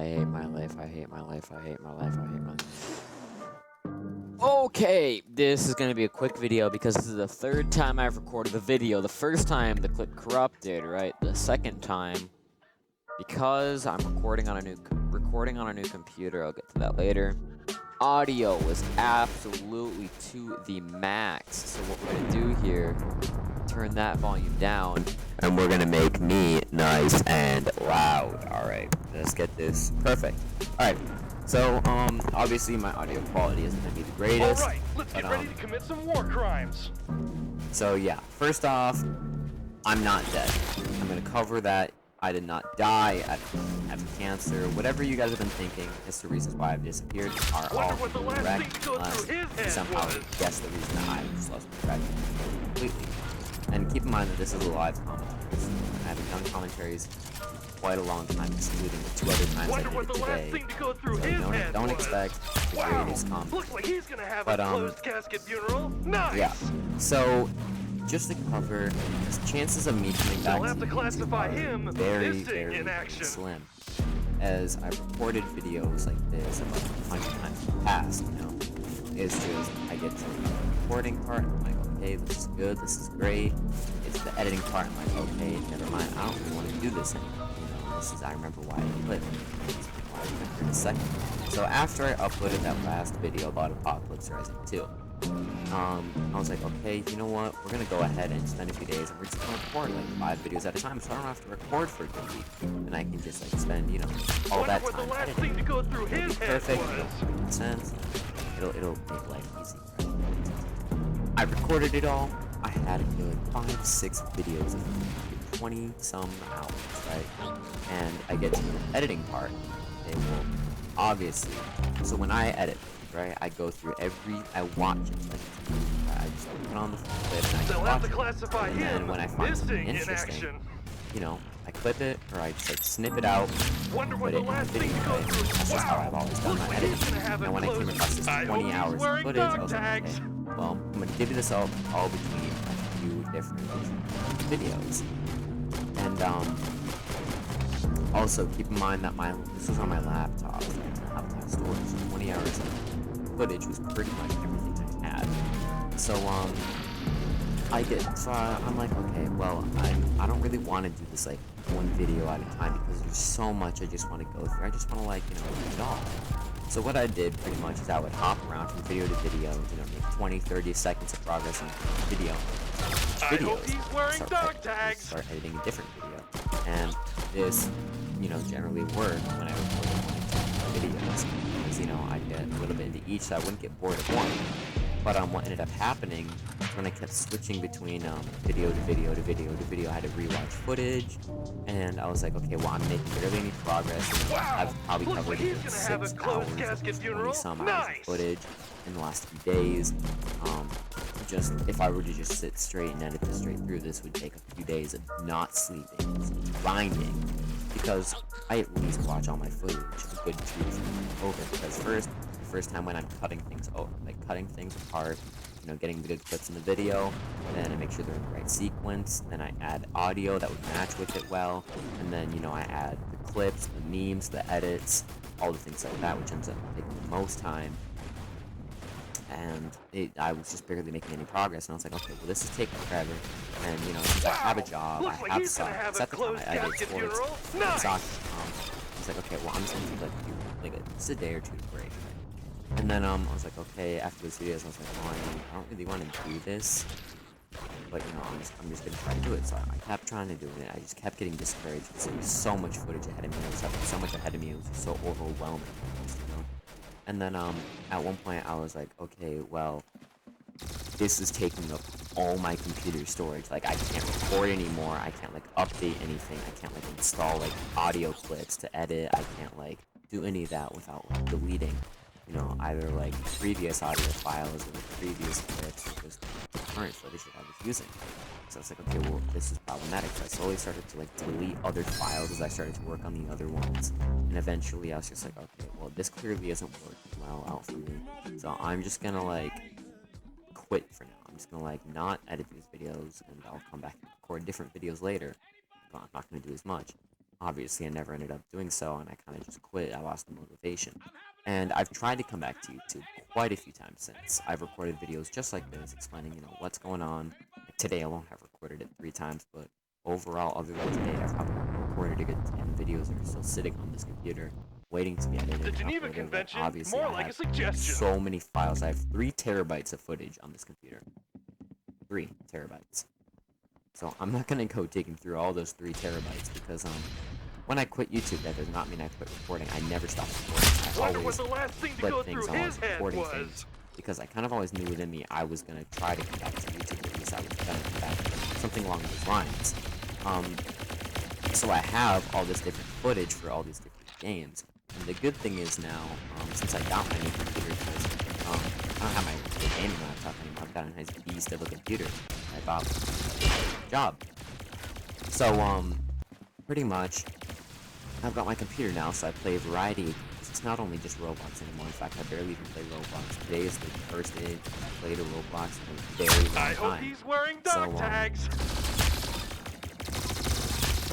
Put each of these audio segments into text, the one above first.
hate my life, I hate my life, I hate my life, I hate my life. Okay, this is gonna be a quick video because this is the third time I've recorded the video. The first time the clip corrupted, right? The second time, because I'm recording on a new computer, I'll get to that later. Audio was absolutely to the max. So what we're gonna do here, turn that volume down, and we're gonna make me nice and loud. Alright, let's get this perfect. Alright, so obviously my audio quality isn't gonna be the greatest. Alright, let's get ready to commit some war crimes. So yeah, first off, I'm not dead. I'm gonna cover that I did not die, I have cancer, whatever you guys have been thinking as to reasons why I've disappeared are all correct, unless you somehow guess the reason I just lost my track completely. And keep in mind that this is a live commentary, so I haven't done commentaries in quite a long time, excluding the 2 other times I did it today. So don't expect the greatest comment. Looks like he's gonna have a closed casket funeral. Nice. Yeah. So just to cover, the chances of me coming back have to classify him very slim, as I've recorded videos like this about 100 times in the past, you know. It's just, I get to the recording part, and I'm like, okay, this is good, this is great. It's the editing part, I'm like, okay, never mind, I don't really want to do this anymore, you know. This is, I remember why I quit. I'll remember in a second. So after I uploaded that last video about Apocalypse Rising 2, I was like, okay, you know what, we're gonna go ahead and spend a few days and we're just gonna record like 5 videos at a time, so I don't have to record for a good week, and I can just like spend, you know, all that time editing. It'll be perfect, it'll make sense, it'll make life easy, right? I recorded it all, I had a good 5-6 videos of 20 some hours, right? And I get to the editing part, it will obviously, so when I edit, right, I go through I watch it, like, I just put on the clip and I just watch it, and then when I find something interesting, you know, I clip it, or I just like snip it out, put it in the video, right? That's just how I've always done my editing. And when I came across this 20 hours of footage, I was like, okay, well, I'm gonna divvy this up all between a few different videos. And also keep in mind that this was on my laptop, so I have laptop storage, so 20 hours of footage was pretty much everything I had. So I'm like, okay, well, I don't really want to do this like one video at a time because there's so much I just want to go through. I just want to, like, you know, do it all. So what I did pretty much is I would hop around from video to video, you know, make 20-30 seconds of progress in video. Start editing a different video. And this, you know, generally worked when I recorded 1 or 2 videos. Because, you know, I'd get a little bit into each, so I wouldn't get bored of one. But what ended up happening was when I kept switching between video to video to video to video, I had to rewatch footage, and I was like, okay, well, I'm making barely any progress. And I've probably covered 6 hours of 20-some hours of footage in the last few days. Just if I were to just sit straight and edit this straight through, this would take a few days of not sleeping, grinding, because I at least watch all my footage a good 2 to 3 times over. Because the first time when I'm cutting things apart, you know, getting the good clips in the video, then I make sure they're in the right sequence, then I add audio that would match with it well, and then, you know, I add the clips, the memes, the edits, all the things like that, which ends up taking the most time. And I was just barely making any progress, and I was like, okay, well, this is taking forever, and, you know, since I have a job, I have soccer, at the time I did sports, soccer, I was like, okay, well, I'm just gonna take like just a day or 2 to break, right? And then I was like, okay, after those videos, I was like, well, I don't really want to do this, but, you know, I'm just gonna try to do it. So I kept trying to do it, I just kept getting discouraged because there was so much footage ahead of me, so much ahead of me, it was just so overwhelming, you know? And then at one point I was like, okay, well, this is taking up all my computer storage. Like, I can't record anymore, I can't like update anything, I can't like install like audio clips to edit, I can't like do any of that without like deleting, you know, either like previous audio files or like previous clips or just the current footage that I was using. So I was like, okay, well, this is problematic. So I slowly started to like delete other files as I started to work on the other ones. And eventually I was just like, okay, well, this clearly isn't working well out for me. So I'm just gonna like quit for now. I'm just gonna like not edit these videos, and I'll come back and record different videos later. But I'm not gonna do as much. obviously I never ended up doing so, and I kind of just quit. I lost the motivation. And I've tried to come back to YouTube quite a few times since. I've recorded videos just like this, explaining, what's going on. Like today alone, I've recorded it 3 times, but overall, other than today, I've probably recorded a good 10 videos that are still sitting on this computer, waiting to be edited The and Geneva uploaded. Convention, Obviously, more I like a have suggestion. so many files. I have 3 terabytes of footage on this computer. 3 terabytes. So I'm not gonna go digging through all those 3 terabytes because when I quit YouTube, that does not mean I quit recording. I never stopped recording. I Wonder always what the last thing to put go things through on, his head recording was. things, because I kind of always knew within me I was gonna try to come back to YouTube. At least I was gonna come back, something along those lines. So I have all this different footage for all these different games. And the good thing is now, since I got my new computer, because I don't have my gaming laptop anymore. I've got a nice beast of a computer. I bought a job. So pretty much, I've got my computer now, so I play a variety. It's not only just Roblox anymore. In fact, I barely even play Roblox. Today is the first day I played a Roblox in a very long time. I hope he's wearing dog tags.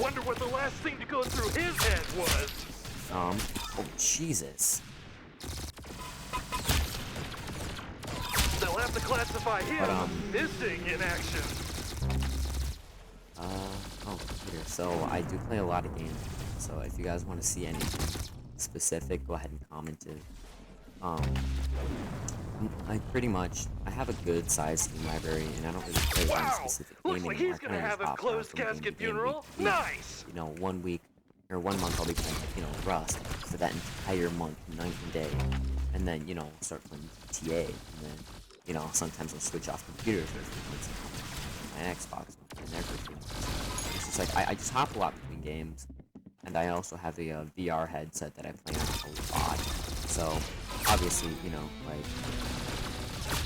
Wonder what the last thing to go through his head was. Oh Jesus. They'll have to classify him missing in action. Computer. So I do play a lot of games. So if you guys want to see anything specific, go ahead and comment it. I have a good sized Steam library, and I don't really play one specific game Looks like anymore. he's gonna have a closed casket funeral. Nice. 1 week or 1 month I'll be playing, Rust for that entire month, night and day, and then start playing GTA, and then sometimes I'll switch off computers for a few months, my Xbox and there for a few months. It's just like I just hop a lot between games, and I also have a VR headset that I play on a lot. So obviously,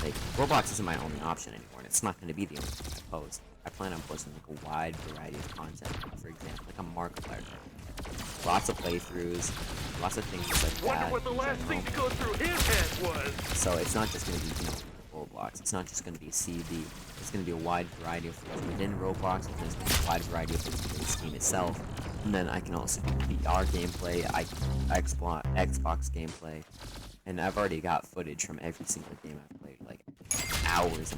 like Roblox isn't my only option anymore, and it's not going to be the only thing I post. I plan on posting like a wide variety of content. For example, like a Markiplier, lots of playthroughs, lots of things just like that. Wonder what the last thing to go through his head was. So it's not just going to be Roblox. It's not just going to be CB. It's going to be a wide variety of things within Roblox, and there's going to be a wide variety of things within Steam itself. And then I can also do VR gameplay, Xbox gameplay, and I've already got footage from every single game I've played, like hours,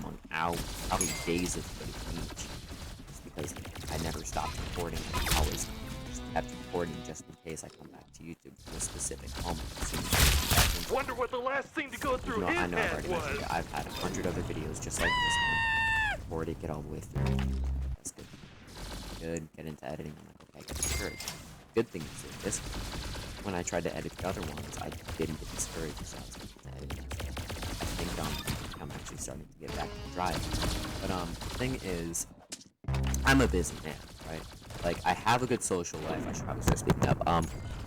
probably days of footage from each. Just because I never stopped recording, I always just kept recording just in case I come back to YouTube for a specific moment. Wonder what the last thing to go through his I know I've head already was. mentioned it. I've had 100 other videos just like this one. Record it, get all the way through. That's good. Good. Get into editing. I'm like, okay, I get discouraged. Good thing is that this one, when I tried to edit the other ones, I didn't get discouraged, so I was getting into editing. So I think I'm actually starting to get back to the drive. But the thing is, I'm a busy man, right? Like, I have a good social life. I should probably start speaking up.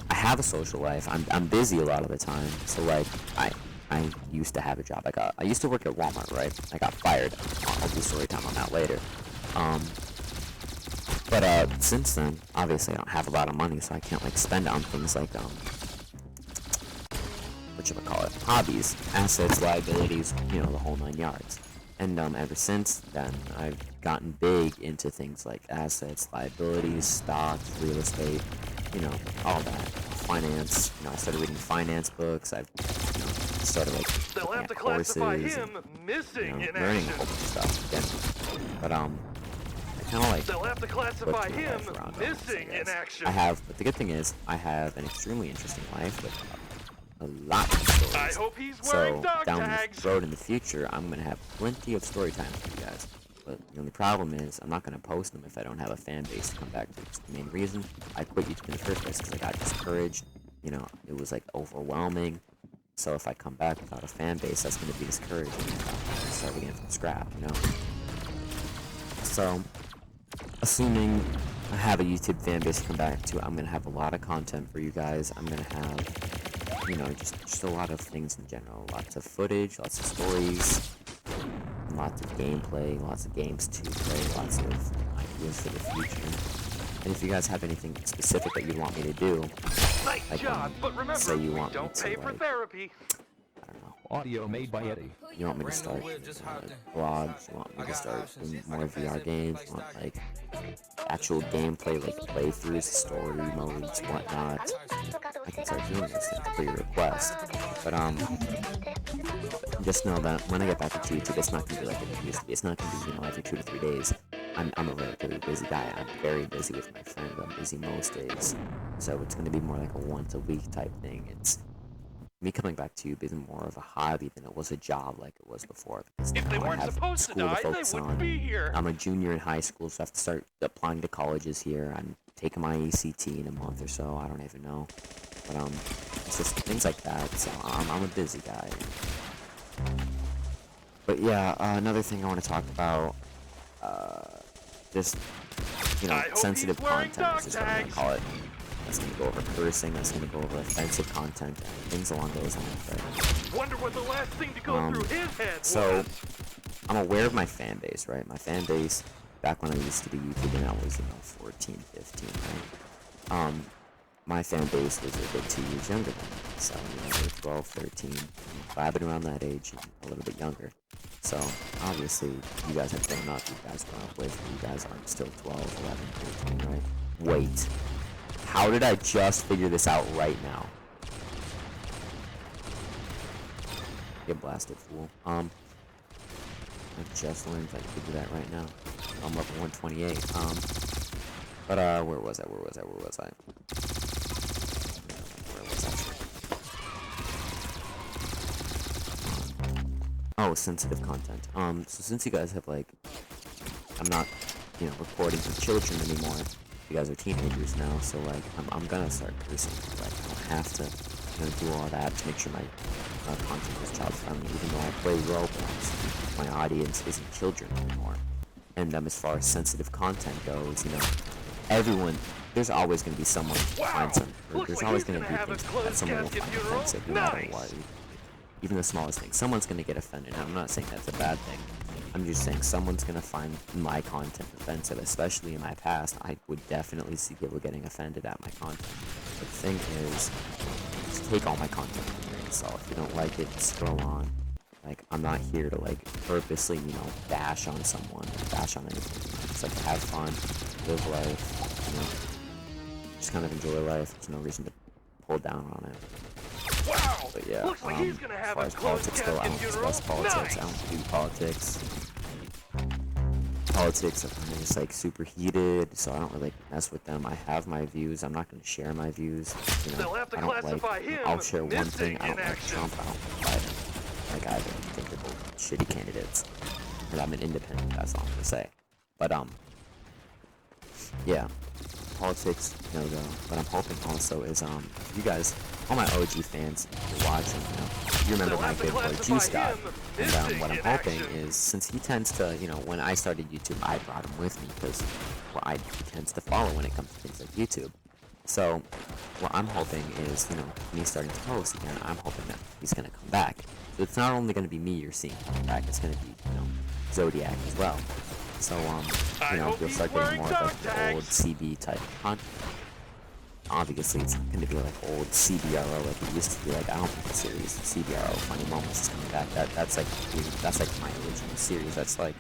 I have a social life. I'm busy a lot of the time. So like I used to have a job. I used to work at Walmart, right? I got fired. I'll do story time on that later. But since then, obviously I don't have a lot of money, so I can't like spend on things like hobbies, assets, liabilities, the whole 9 yards. And ever since then, I've gotten big into things like assets, liabilities, stocks, real estate, all that. Finance, I started reading finance books. I've started like They'll looking have to at courses classify and, him missing in learning a action. whole bunch of stuff again. But I kind of like They'll have to classify looked my him life around missing almost, I in guess. action. But the good thing is, I have an extremely interesting life with a lot of stories. I hope he's wearing So dog down tags. the road in the future, I'm gonna have plenty of story times for you guys. But the only problem is, I'm not gonna post them if I don't have a fan base to come back to. It's the main reason I quit YouTube in the first place, because I got discouraged. It was like overwhelming. So if I come back without a fan base, that's gonna be discouraging. I start again from scratch, So, assuming I have a YouTube fan base to come back to, I'm gonna have a lot of content for you guys. I'm gonna have, just a lot of things in general. Lots of footage, lots of stories, lots of gameplay, lots of games to play, lots of ideas for the future. And if you guys have anything specific that you want me to do, Nice job, but remember, say you we want me don't to, pay for like, therapy. I don't know, Audio made by Eddie. You want me to start vlogs? You want me to start doing more VR games? You want like actual gameplay, like playthroughs, story modes, whatnot? I can start doing this for your request. But just know that when I get back into YouTube, it's not gonna be like it used to be. It's not gonna be, you know, every 2 to 3 days. I'm a relatively busy guy. I'm very busy with my friend. I'm busy most days, so it's gonna be more like a once a week type thing. It's me coming back to YouTube is more of a hobby than it was a job like it was before. Because If they now I weren't have supposed to school to die, they focus wouldn't on. be here. I'm a junior in high school, so I have to start applying to colleges here. I'm taking my ACT in a month or so. I don't even know, but it's just things like that. So I'm a busy guy. But yeah, another thing I want to talk about, just, you know, sensitive content is just what I'm gonna call it. That's gonna go over cursing, that's gonna go over offensive content, and things along those lines, right? Wonder what the last thing to go through his head So, was. I'm aware of my fan base, right? My fan base, back when I used to be YouTube and I was, you know, 14, 15, right? My fan base was a bit 2 years younger than me. So, you know, they were 12, 13, vibing around that age, and a little bit younger. So, obviously, you guys have grown up, you guys grown up with, you guys aren't still 12, 11, 13, right? Wait. How did I just figure this out right now? Get blasted, fool. I just learned I could do that right now. I'm level 128. But where was I? Where was I? Oh, sensitive content. So since you guys have, like, I'm not, you know, recording for children anymore. You guys are teenagers now, so like I'm gonna start cursing. Like I don't have to, you know, do all that to make sure my content is child friendly. Even though I play Roblox, my audience isn't children anymore. And as far as sensitive content goes, you know, everyone, there's always gonna be someone who finds some, or there's always gonna be things that someone will find offensive, no matter what. Even the smallest thing, someone's gonna get offended. I'm not saying that's a bad thing. I'm just saying someone's gonna find my content offensive, especially in my past. I would definitely see people getting offended at my content. But the thing is, just take all my content with a grain of salt. If you don't like it, scroll on. Like, I'm not here to, like, purposely, you know, bash on someone or bash on anything. Just, like, have fun, live life, you know, just kind of enjoy life. There's no reason to pull down on it. Wow! But yeah, Looks like he's gonna as have far a as closed politics go, I don't casket discuss funeral. politics. Nice. I don't do politics. Politics are kind of just like super heated, so I don't really mess with them. I have my views. I'm not going to share my views. You know, They'll have to I don't classify like. You know, him I'll share one thing. missing I don't in like action. Trump. I don't like either. I think they're both shitty candidates. And I'm an independent. That's all I'm gonna say. But yeah, politics, no go. What I'm hoping also is you guys, all my OG fans, if you're watching, you know, you remember my good boy Juice God. And what I'm hoping is, since he tends to, you know, when I started YouTube, I brought him with me because, well, he tends to follow when it comes to things like YouTube. So what I'm hoping is, you know, me starting to post again, I'm hoping that he's gonna come back. So it's not only gonna be me you're seeing coming back, it's gonna be, you know, Zodiac as well. So you know, you'll start getting more of like the old CB type content. Obviously, it's not gonna be like old CBRO like it used to be. Like, I don't think the series CBRO Funny Moments is coming back. That's like my original series. That's like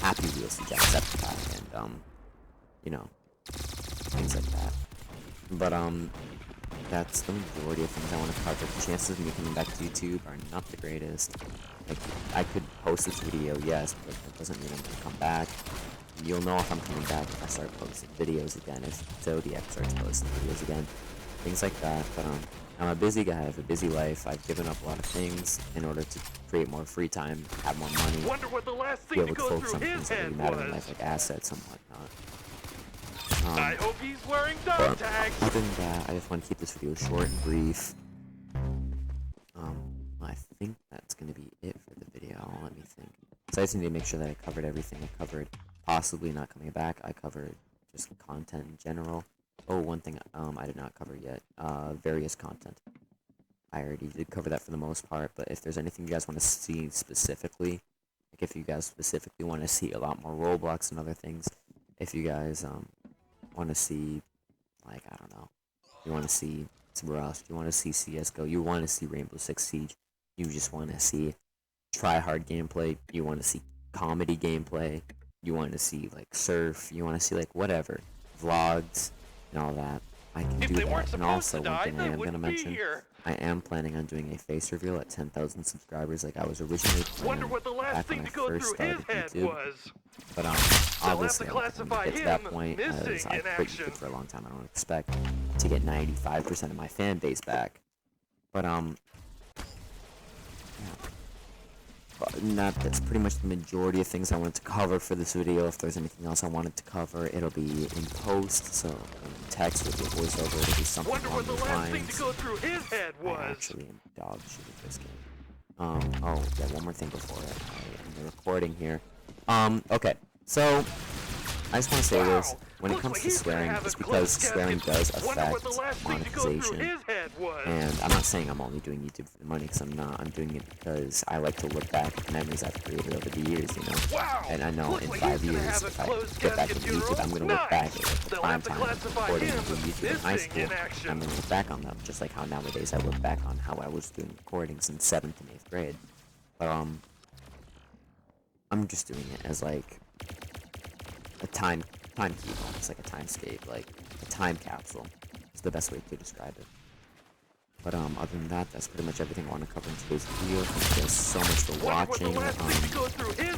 Happy Wheels to Jacksepticeye and you know, things like that. But that's the majority of things I want to cover. The chances of me coming back to YouTube are not the greatest. Like, I could post this video, yes, but that doesn't mean I'm gonna come back. You'll know if I'm coming back if I start posting videos again, if Zodiac starts posting videos again, things like that. But I'm a busy guy, I have a busy life. I've given up a lot of things in order to create more free time, have more money, Wonder what the last be thing to able to go focus through on his things that really head matter in was. life, like assets and whatnot. I hope he's wearing dog But tags. other than that, I just want to keep this video short and brief. I think that's gonna be it for the video. Let me think. So I just need to make sure that I covered everything I covered. Possibly not coming back. I covered just content in general. Oh, one thing I did not cover yet. Various content. I already did cover that for the most part. But if there's anything you guys want to see specifically, like if you guys specifically want to see a lot more Roblox and other things, if you guys want to see, like, I don't know, you want to see some Rust, you want to see CSGO, you want to see Rainbow Six Siege, you just want to see try hard gameplay, you want to see comedy gameplay, you want to see like surf, you want to see like whatever, vlogs and all that, I can do that. And also, one thing I am going to mention, I am planning on doing a face reveal at 10,000 subscribers like I was originally planning back when I first started YouTube. But obviously I don't think I'm gonna get to that point, as I've quit YouTube for a long time. I don't expect to get 95% of my fan base back. But yeah. That's pretty much the majority of things I wanted to cover for this video. If there's anything else I wanted to cover, it'll be in post, so text with your voiceover, it'll be something along those lines. I actually am dog shit at this game. Oh, yeah, one more thing before I end the recording here. Okay, so I just want to say this. When it comes to swearing, it's because swearing does affect monetization. And I'm not saying I'm only doing YouTube for the money, because I'm not. I'm doing it because I like to look back at the memories I've created over the years, you know? And I know in 5 years, if I get back into YouTube, I'm going to look back at the prime time of recording and doing YouTube in high school. I'm going to look back on them, just like how nowadays I look back on how I was doing recordings in 7th and 8th grade. But, I'm just doing it as, like, a timekeep, almost like a timescape, like a time capsule is the best way to describe it. But other than that, that's pretty much everything I want to cover in today's video. Thank you guys so much for watching.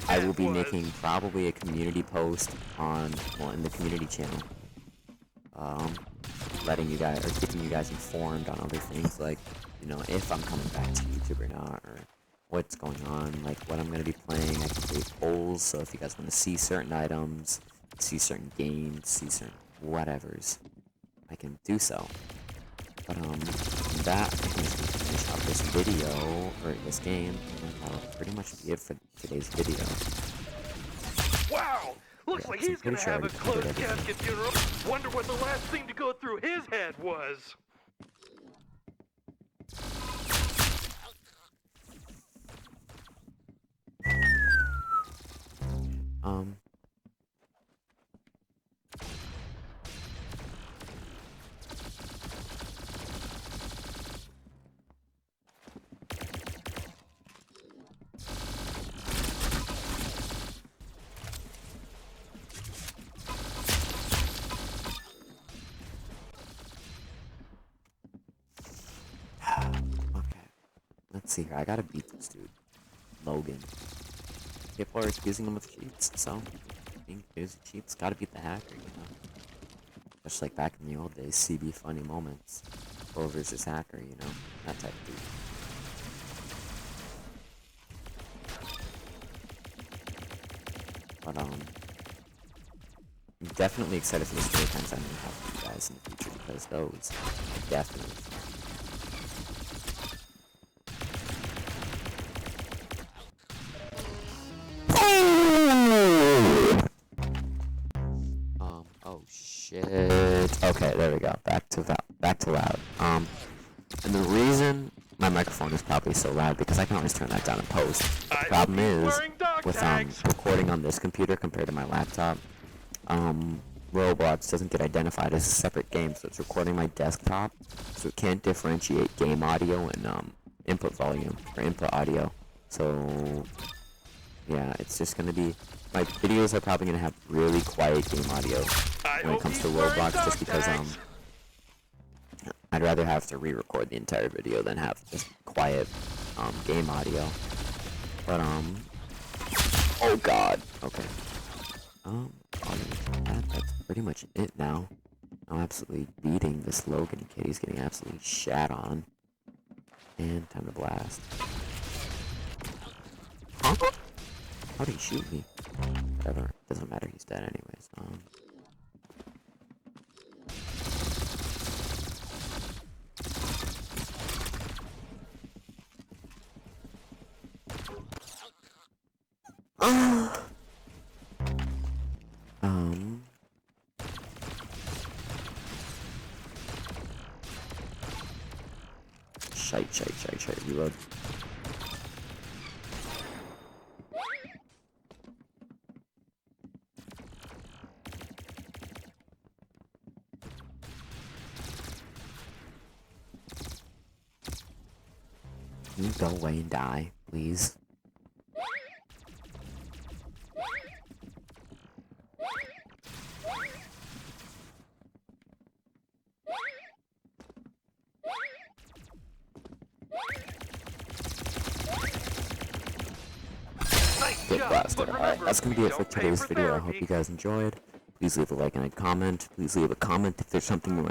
I will be making probably a community post on, well, in the community channel, letting you guys, or keeping you guys informed on other things, like, you know, if I'm coming back to YouTube or not, or what's going on, like what I'm going to be playing. I can create polls, so if you guys want to see certain items, see certain games, see certain whatevers, I can do so. But that I think is going to finish up this video, or this game, and that'll pretty much be it for today's video. Wow! Looks like he's gonna have a closed casket funeral. Wonder what the last thing to go through his head was. Okay, let's see here. I gotta beat this dude, Logan. People are accusing him of cheats, so being accused of cheats, gotta beat the hacker, you know. Just like back in the old days, CB funny moments, pro versus hacker, you know, that type of dude. But I'm definitely excited for the story times I'm gonna have with you guys in the future, because those are definitely fun. Oh shit. Okay, there we go. Back to loud. And the reason my microphone is probably so loud, because I can always turn that down in post. But the problem is, with recording on this computer compared to my laptop, Roblox doesn't get identified as a separate game, so it's recording my desktop, so it can't differentiate game audio and input volume or input audio. So yeah, it's just gonna be, my videos are probably gonna have really quiet game audio when it comes to Roblox, just because I'd rather have to re-record the entire video than have just quiet game audio. But oh god, okay. That's pretty much it now. I'm absolutely beating this Logan kid. He's getting absolutely shat on. And time to blast. Huh? How did he shoot me? Whatever. Doesn't matter. He's dead anyways. Shite, reload. Can you go away and die, please? Get blasted. Alright, that's gonna be it for today's video. I hope you guys enjoyed. Please leave a like and a comment. Please leave a comment if there's something you want to